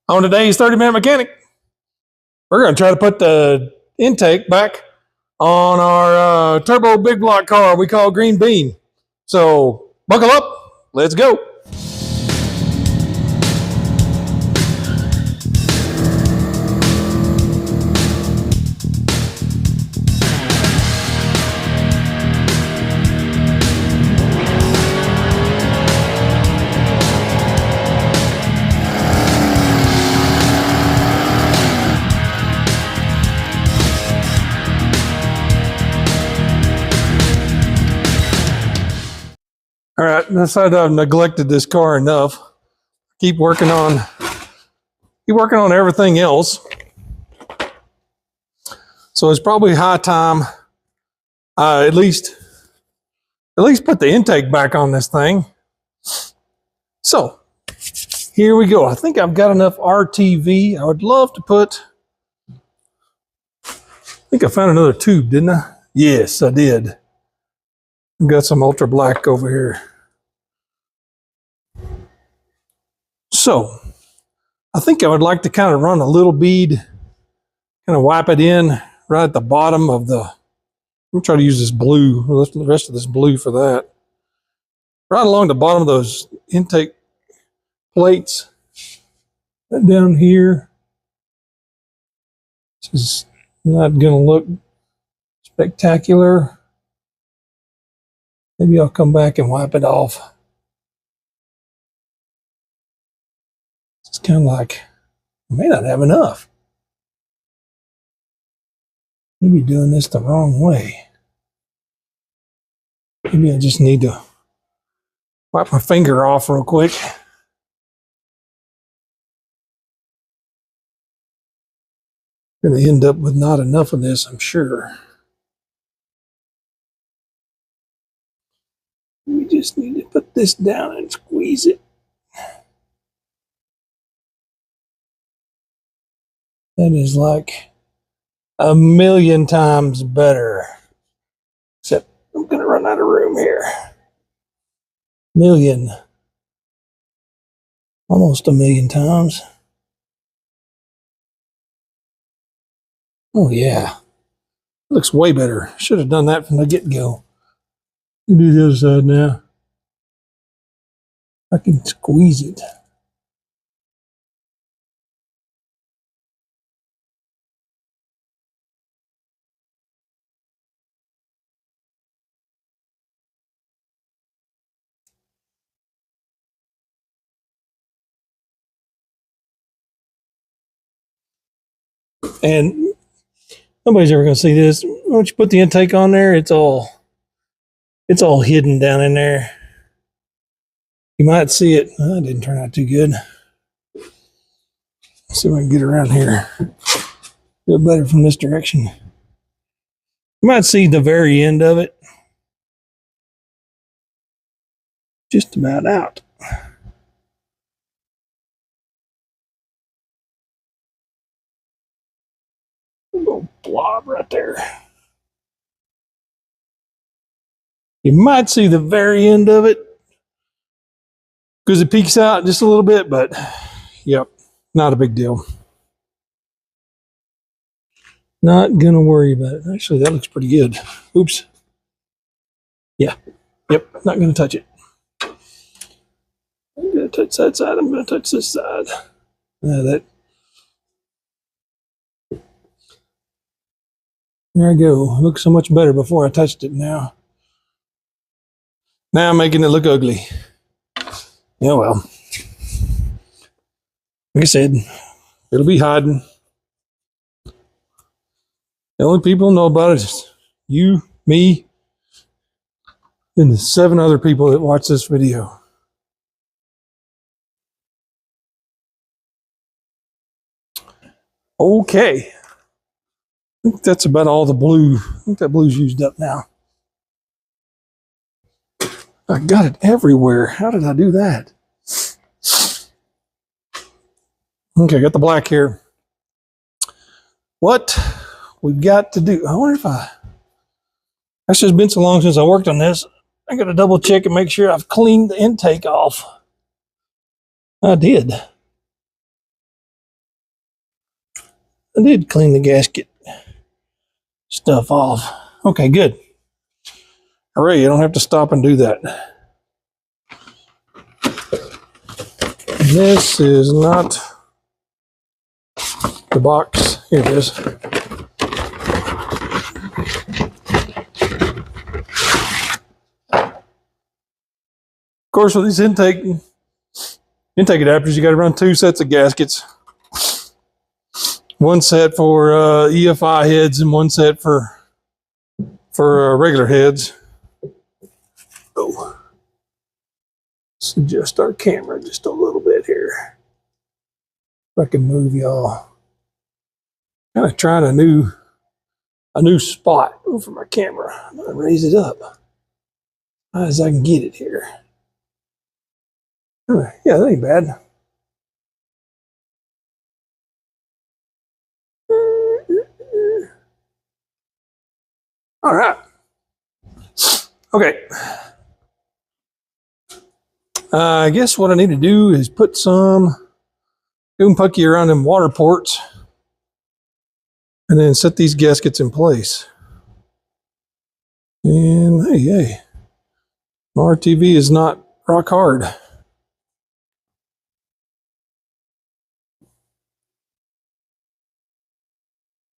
On today's 30-minute mechanic, we're going to try to put the intake back on our turbo big block car we call Greenbean. So buckle up, let's go. All right, I decided I've neglected this car enough. Keep working on everything else. So it's probably high time at least put the intake back on this thing. So here we go. I think I've got enough RTV. I would love to put, I think I found another tube, didn't I? Yes, I did. I've got some ultra black over here. So I think I would like to kind of run a little bead, kind of wipe it in right at the bottom of the, I'm trying to use this blue, the rest of this blue for that. Right along the bottom of those intake plates, right down here. This is not going to look spectacular. Maybe I'll come back and wipe it off. It's kind of like, I may not have enough. Maybe doing this the wrong way. Maybe I just need to wipe my finger off real quick. I'm going to end up with not enough of this, I'm sure. We just need to put this down and squeeze it. That is like a million times better. Except I'm going to run out of room here. Million. Almost a million times. Oh yeah. Looks way better. Should have done that from the get-go. Do the other side now. I can squeeze it. And nobody's ever going to see this. Once you put the intake on there, it's all hidden down in there. You might see it. Oh, that didn't turn out too good. Let's see if I can get around here. Do it better from this direction. You might see the very end of it. Just about out. A little blob right there. You might see the very end of it because it peeks out just a little bit, but yep, not a big deal. Not gonna worry about it. Actually, that looks pretty good. Oops. Yeah. Yep, not gonna touch it. I'm gonna touch that side. I'm gonna touch this side. There I go. It looks so much better before I touched it now. Now I'm making it look ugly. Yeah, well. Like I said, it'll be hiding. The only people who know about it is you, me, and the 7 other people that watch this video. Okay. I think that's about all the blue. I think that blue's used up now. I got it everywhere. How did I do that? Okay, I got the black here. What we've got to do, I wonder if that's just been so long since I worked on this. I got to double check and make sure I've cleaned the intake off. I did. I did clean the gasket stuff off. Okay, good. Hooray, you don't have to stop and do that. This is not the box. Here it is. Of course, with these intake adapters, you got to run 2 sets of gaskets. One set for EFI heads and one set for regular heads. Oh, let's adjust our camera just a little bit here. If I can move y'all. Kind of trying a new spot for my camera. I'm gonna raise it up as high as I can get it here. Yeah, that ain't bad. All right. Okay. I guess what I need to do is put some Goon Pucky around them water ports and then set these gaskets in place. And hey, my RTV is not rock hard.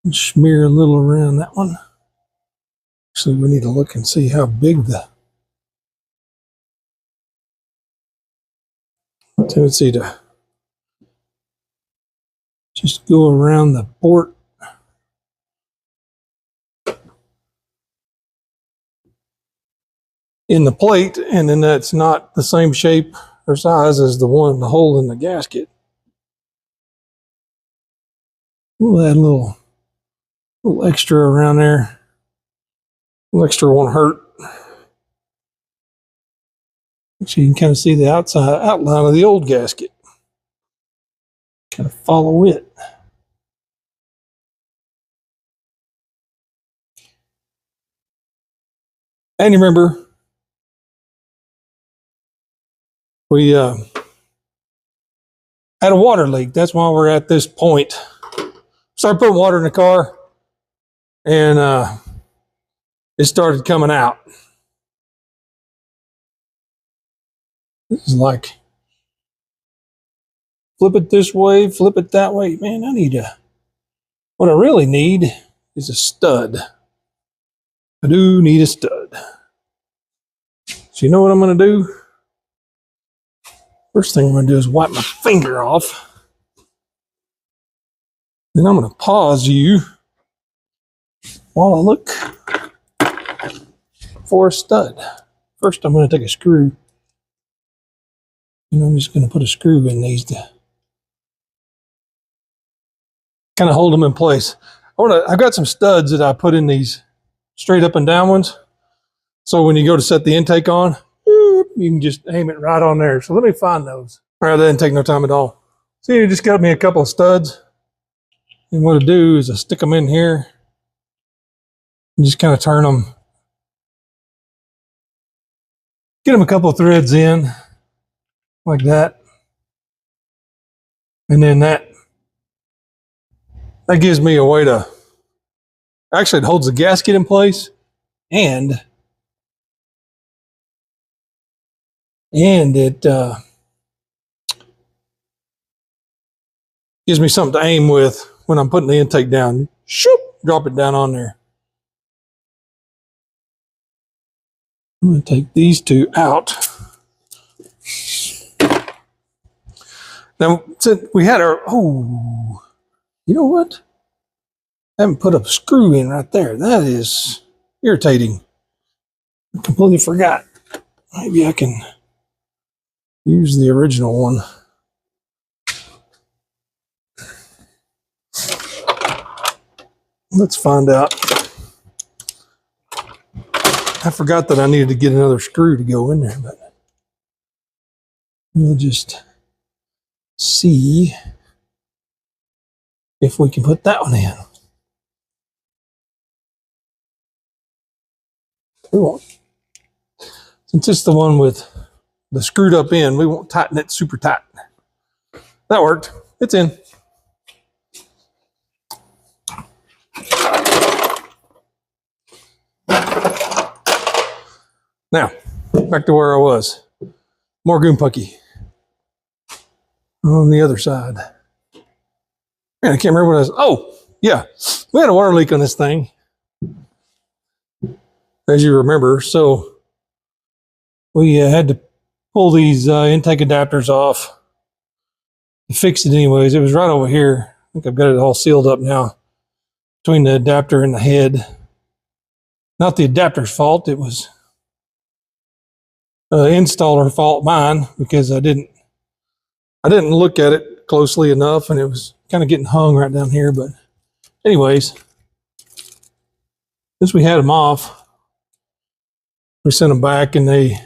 Smear a little around that one. Actually, we need to look and see how big the tendency to just go around the port. In the plate, and then that's not the same shape or size as the hole in the gasket. We'll add a little extra around there. A little extra won't hurt. So you can kind of see the outside outline of the old gasket. Kind of follow it. And you remember, we had a water leak. That's why we're at this point. Started putting water in the car, and it started coming out. This is like, flip it this way, flip it that way. Man, what I really need is a stud. I do need a stud. So you know what I'm going to do? First thing I'm going to do is wipe my finger off. Then I'm going to pause you while I look for a stud. First, I'm going to take a screw. And I'm just going to put a screw in these to kind of hold them in place. I've got some studs that I put in these straight up and down ones. So when you go to set the intake on, you can just aim it right on there. So let me find those. All right, that didn't take no time at all. So you just got me a couple of studs. And what I do is I stick them in here and just kind of turn them. Get them a couple of threads in like that. And then that gives me a way to, actually it holds the gasket in place and it gives me something to aim with when I'm putting the intake down. Shoop, drop it down on there. I'm going to take these two out. Now, since we had our, you know what? I haven't put a screw in right there. That is irritating. I completely forgot. Maybe I can use the original one. Let's find out. I forgot that I needed to get another screw to go in there, but we'll just see if we can put that one in. We won't. Since it's the one with the screwed up end, we won't tighten it super tight. That worked. It's in. Now, back to where I was. More Goonpucky on the other side. Man, I can't remember what I was. Oh, yeah. We had a water leak on this thing, as you remember. So we had to pull these intake adapters off to fix it anyways. It was right over here. I think I've got it all sealed up now between the adapter and the head. Not the adapter's fault. It was installer fault, mine, because I didn't look at it closely enough, and it was kind of getting hung right down here. But anyways, since we had them off, we sent them back, and they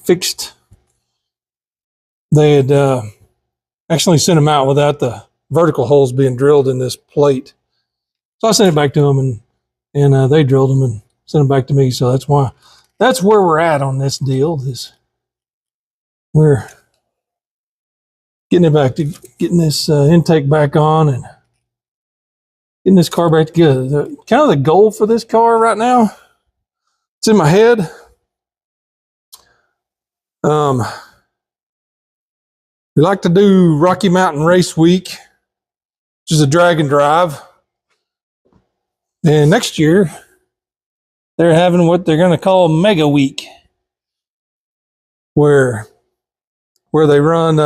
fixed. They had actually sent them out without the vertical holes being drilled in this plate. So I sent it back to them, and they drilled them and sent them back to me. So that's where we're at on this deal. We're getting this intake back on and getting this car back together. Kind of the goal for this car right now, it's in my head. We like to do Rocky Mountain Race Week, which is a drag and drive. And next year, they're having what they're going to call Mega Week, where they run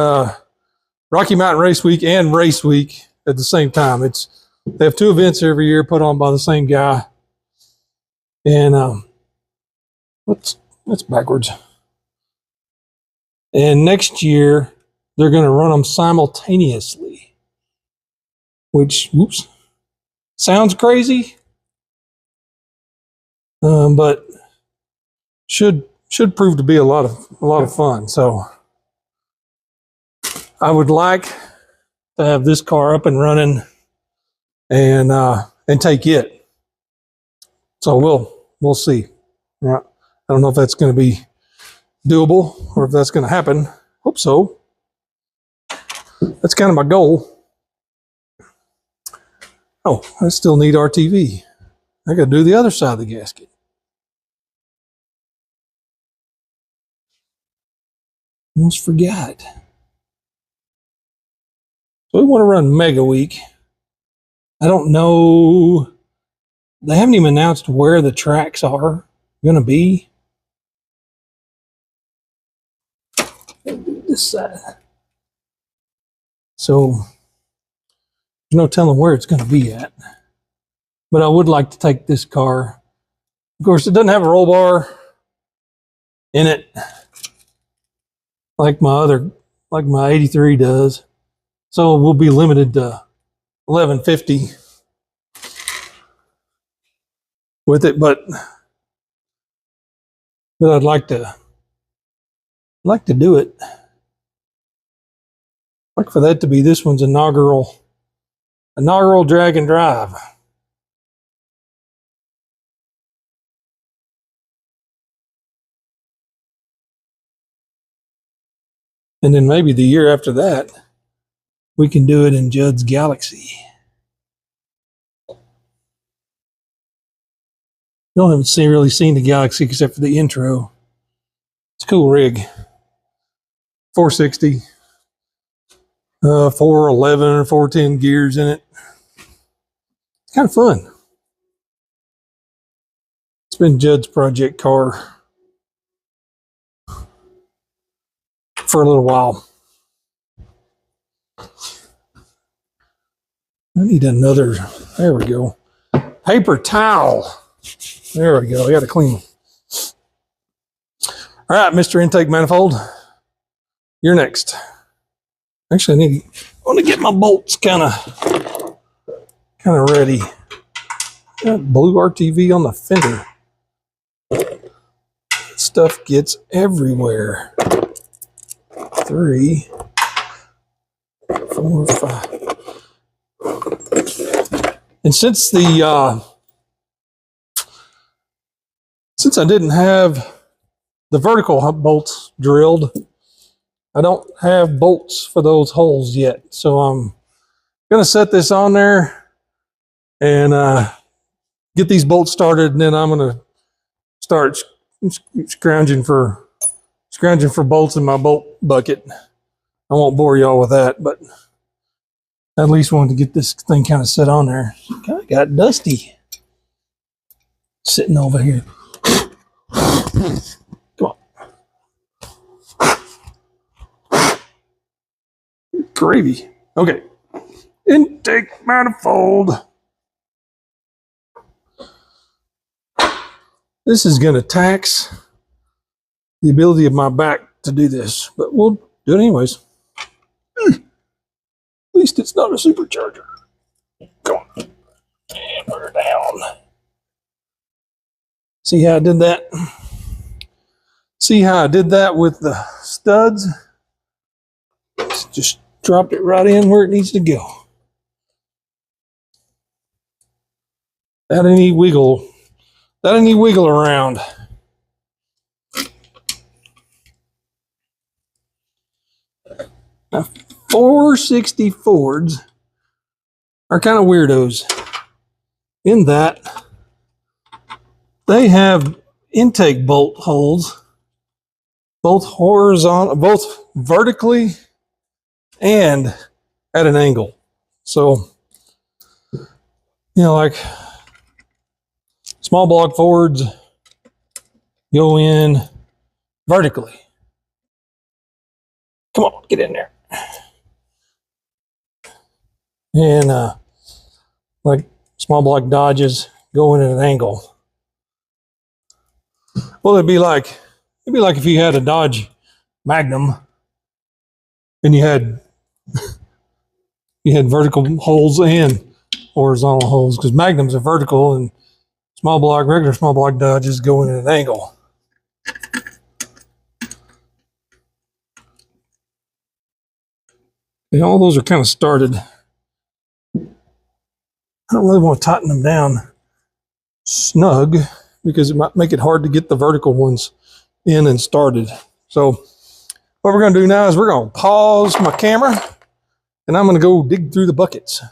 Rocky Mountain Race Week and Race Week at the same time. They have two events every year put on by the same guy. And that's backwards. And next year, they're going to run them simultaneously, which, sounds crazy, but should prove to be a lot of fun. So I would like to have this car up and running and take it. So we'll see. I don't know if that's going to be doable or if that's going to happen. Hope so. That's kind of my goal. Oh, I still need RTV. I got to do the other side of the gasket. Almost forgot. So we want to run Mega Week. I don't know. They haven't even announced where the tracks are going to be. This side. So there's no telling where it's going to be at. But I would like to take this car. Of course, it doesn't have a roll bar in it like my 83 does. So we'll be limited to 1150 with it, but I'd like to do it. I'd like for that to be this one's inaugural drag and drive. And then maybe the year after that, we can do it in Judd's Galaxy. You haven't really seen the Galaxy except for the intro. It's a cool rig. 460, 411 or 410 gears in it. It's kind of fun. It's been Judd's project car for a little while. I need another, there we go, paper towel. There we go, I got to clean them. All right, Mr. Intake Manifold, you're next. Actually, I want to get my bolts kind of ready. Got blue RTV on the fender. Stuff gets everywhere. 3, 4, 5. And since I didn't have the vertical bolts drilled, I don't have bolts for those holes yet. So I'm going to set this on there and get these bolts started, and then I'm going to start scrounging for bolts in my bolt bucket. I won't bore y'all with that, but I at least wanted to get this thing kind of set on there. Kind of got dusty sitting over here. Come on. Gravy. Okay. Intake manifold. This is going to tax the ability of my back to do this, but we'll do it anyways. At least it's not a supercharger. Come on. And we're down. See how I did that? See how I did that with the studs? Just dropped it right in where it needs to go. That any wiggle around. Now, 460 Fords are kind of weirdos in that they have intake bolt holes, both horizontal, both vertically and at an angle. So, you know, like small block Fords go in vertically. Come on, get in there. And like small block Dodges go in at an angle. Well, it'd be like if you had a Dodge Magnum and you had vertical holes and horizontal holes, because Magnums are vertical and regular small block Dodges go in at an angle. And all those are kind of started. I don't really want to tighten them down snug because it might make it hard to get the vertical ones in and started. So what we're going to do now is we're going to pause my camera and I'm going to go dig through the buckets.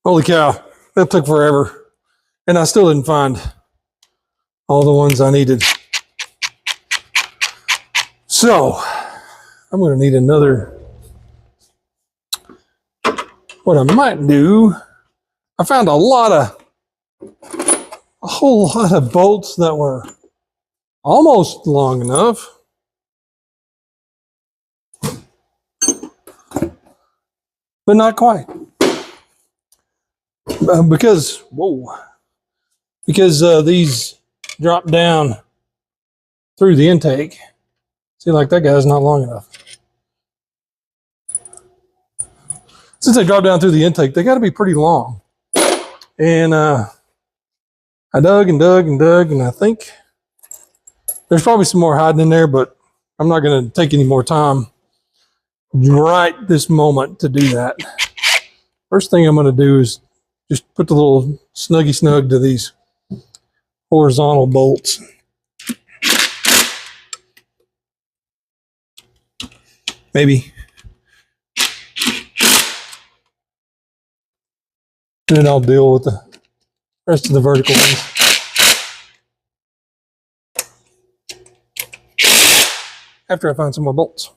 Holy cow, that took forever. And I still didn't find all the ones I needed. So I'm going to need another. What I might do, I found a whole lot of bolts that were almost long enough. But not quite. Because these drop down through the intake. See, like that guy's not long enough. Since they drop down through the intake, they got to be pretty long. And I dug and dug and dug, and I think there's probably some more hiding in there, but I'm not going to take any more time right this moment to do that. First thing I'm going to do is just put the little snuggy snug to these horizontal bolts. Maybe. And then I'll deal with the rest of the vertical ones. After I find some more bolts.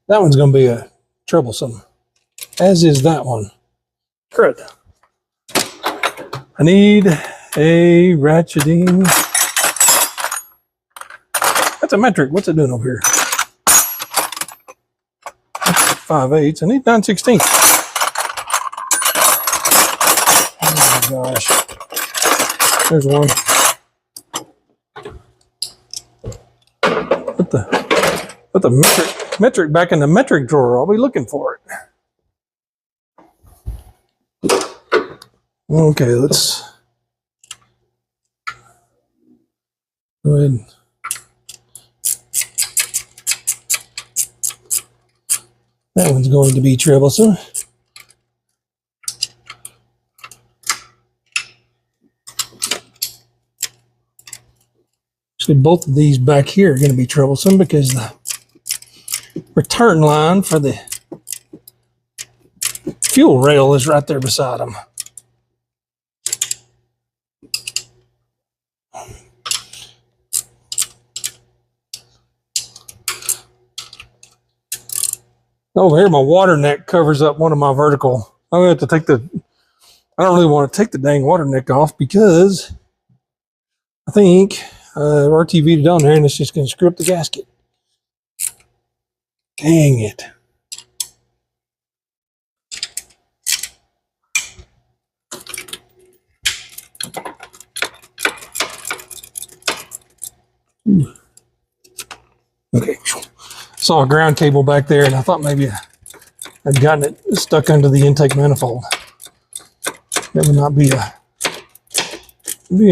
That one's going to be a troublesome, as is that one. Crud. I need a ratcheting. That's a metric. What's it doing over here? 5/8. I need 9/16. Oh my gosh. There's one. Put the metric back in the metric drawer. I'll be looking for it. Okay, let's go ahead. That one's going to be troublesome. So both of these back here are going to be troublesome because the return line for the fuel rail is right there beside them. Over here, my water neck covers up one of my vertical. I'm going to have to take I don't really want to take the dang water neck off because I think RTV'd it on there and it's just going to screw up the gasket. Dang it. Ooh. Okay. Saw a ground cable back there and I thought maybe I'd gotten it stuck under the intake manifold. That would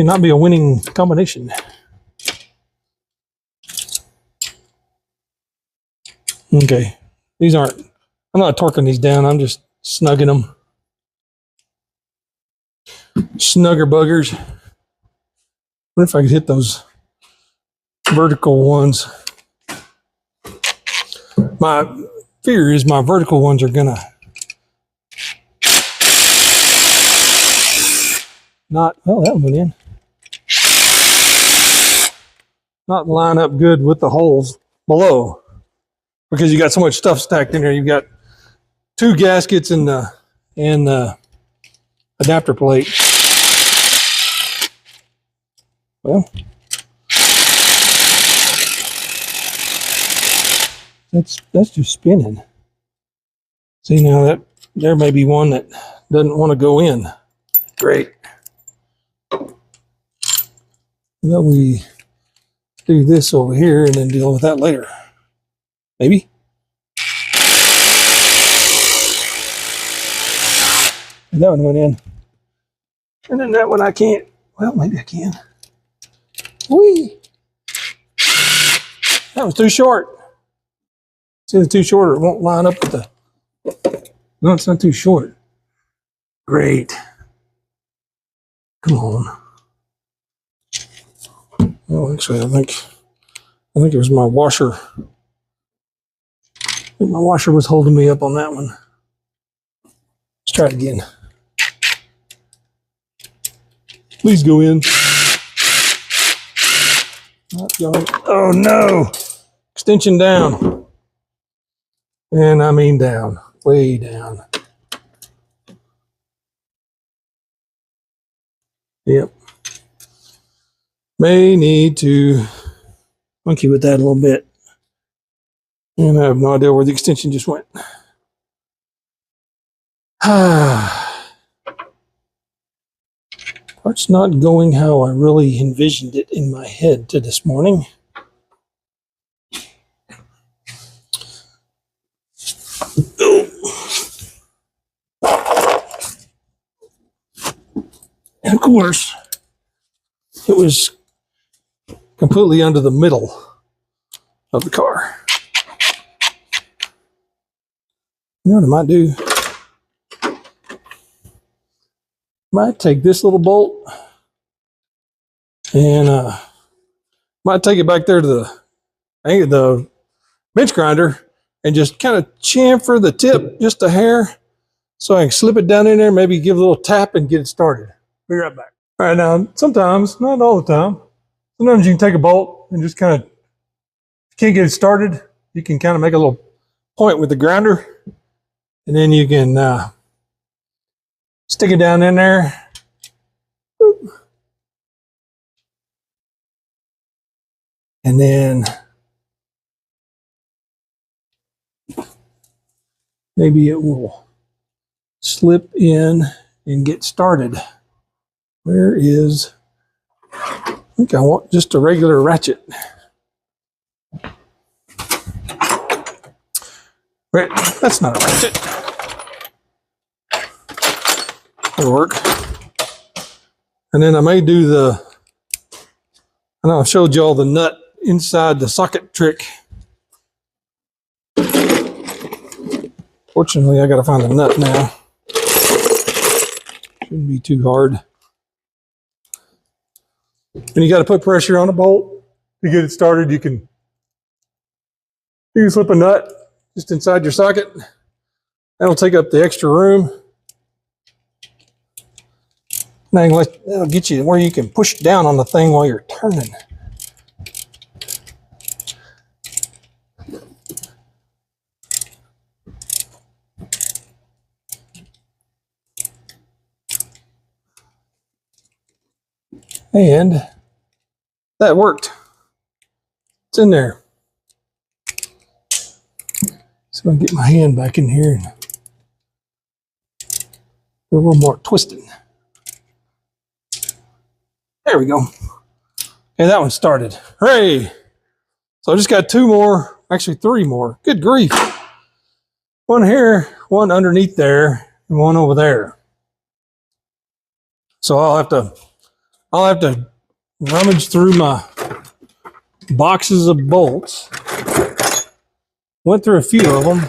not be a winning combination. Okay, these aren't, I'm not torquing these down, I'm just snugging them. Snugger buggers. What if I could hit those vertical ones? My fear is my vertical ones are gonna not, well, that one went in. Not line up good with the holes below because you got so much stuff stacked in there. You've got 2 gaskets and adapter plate. Well, that's just spinning. See, now that there may be one that doesn't want to go in. Great. Well, we do this over here and then deal with that later. Maybe. And that one went in. And then that one I can't. Well, maybe I can. Whee! That was too short. See, it's too short or it won't line up with the... No, it's not too short. Great. Come on. Oh, actually, I think it was my washer. I think my washer was holding me up on that one. Let's try it again. Please go in. Not going. Oh no! Extension down. And I mean down. Way down. Yep. May need to monkey with that a little bit. And I have no idea where the extension just went. Part's not going how I really envisioned it in my head to this morning. And of course, it was completely under the middle of the car. You know what I might do? Might take this little bolt and might take it back there to the bench grinder and just kind of chamfer the tip just a hair so I can slip it down in there, maybe give a little tap and get it started. Be right back. All right, now sometimes, not all the time, sometimes you can take a bolt and just kind of, if you can't get it started, you can kind of make a little point with the grinder and then you can stick it down in there. And then maybe it will slip in and get started. Where is, I think I want just a regular ratchet. Right, that's not a ratchet. That'll work. And then I may do I know I showed you all the nut inside the socket trick. Fortunately, I got to find the nut now. Shouldn't be too hard. And you got to put pressure on the bolt to get it started. You can slip a nut just inside your socket, That'll take up the extra room. That'll get you where you can push down on the thing while you're turning. And that worked. It's in there. So I'll get my hand back in here and do a little more twisting. There we go. And that one started. Hooray! So I just got 2 more, actually 3 more. Good grief. One here, one underneath there, and one over there. So I'll have to rummage through my boxes of bolts. Went through a few of them.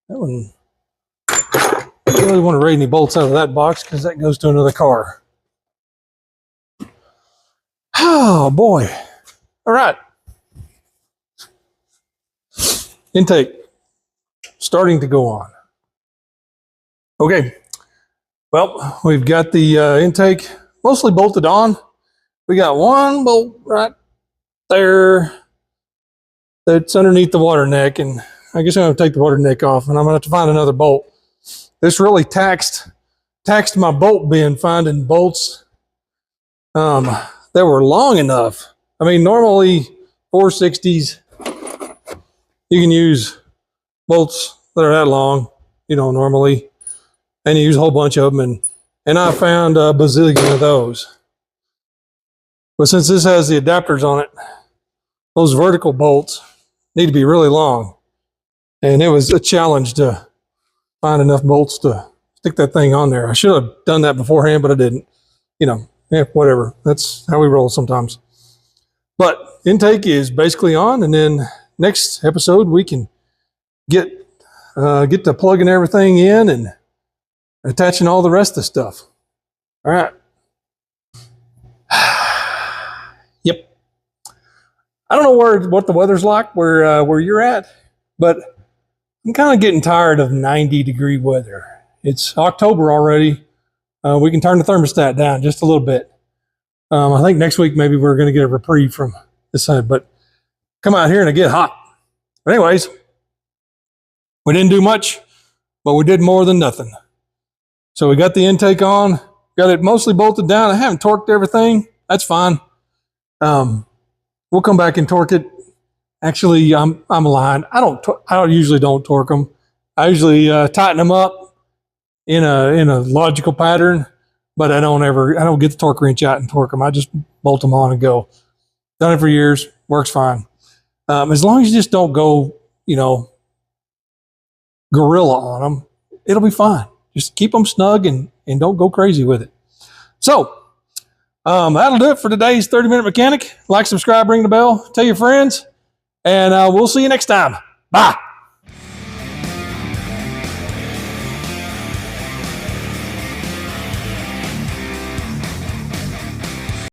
That one, I don't really want to raid any bolts out of that box because that goes to another car. Oh boy. All right. Intake starting to go on. Okay. Well, we've got the intake mostly bolted on. We got one bolt right there that's underneath the water neck, and I guess I'm going to take the water neck off, and I'm going to have to find another bolt. This really taxed my bolt bin, finding bolts that were long enough. I mean, normally 460s, you can use bolts that are that long, you know, normally, and you use a whole bunch of them, and I found a bazillion of those. But since this has the adapters on it, those vertical bolts need to be really long. And it was a challenge to find enough bolts to stick that thing on there. I should have done that beforehand, but I didn't. You know, yeah, whatever. That's how we roll sometimes. But intake is basically on, and then next episode we can get to plugging everything in and attaching all the rest of the stuff. All right. Yep. I don't know what the weather's like where you're at, but I'm kind of getting tired of 90-degree weather. It's October already. We can turn the thermostat down just a little bit. I think next week maybe we're going to get a reprieve from this side, but come out here and it get hot. But anyways, we didn't do much, but we did more than nothing. So we got the intake on, got it mostly bolted down. I haven't torqued everything. That's fine. We'll come back and torque it. Actually, I'm lying. I usually don't torque them. I usually tighten them up in a logical pattern, but I don't get the torque wrench out and torque them. I just bolt them on and go. Done it for years. Works fine. As long as you just don't go, you know, gorilla on them, it'll be fine. Just keep them snug and don't go crazy with it. So, that'll do it for today's 30-Minute Mechanic. Like, subscribe, ring the bell, tell your friends, and we'll see you next time. Bye.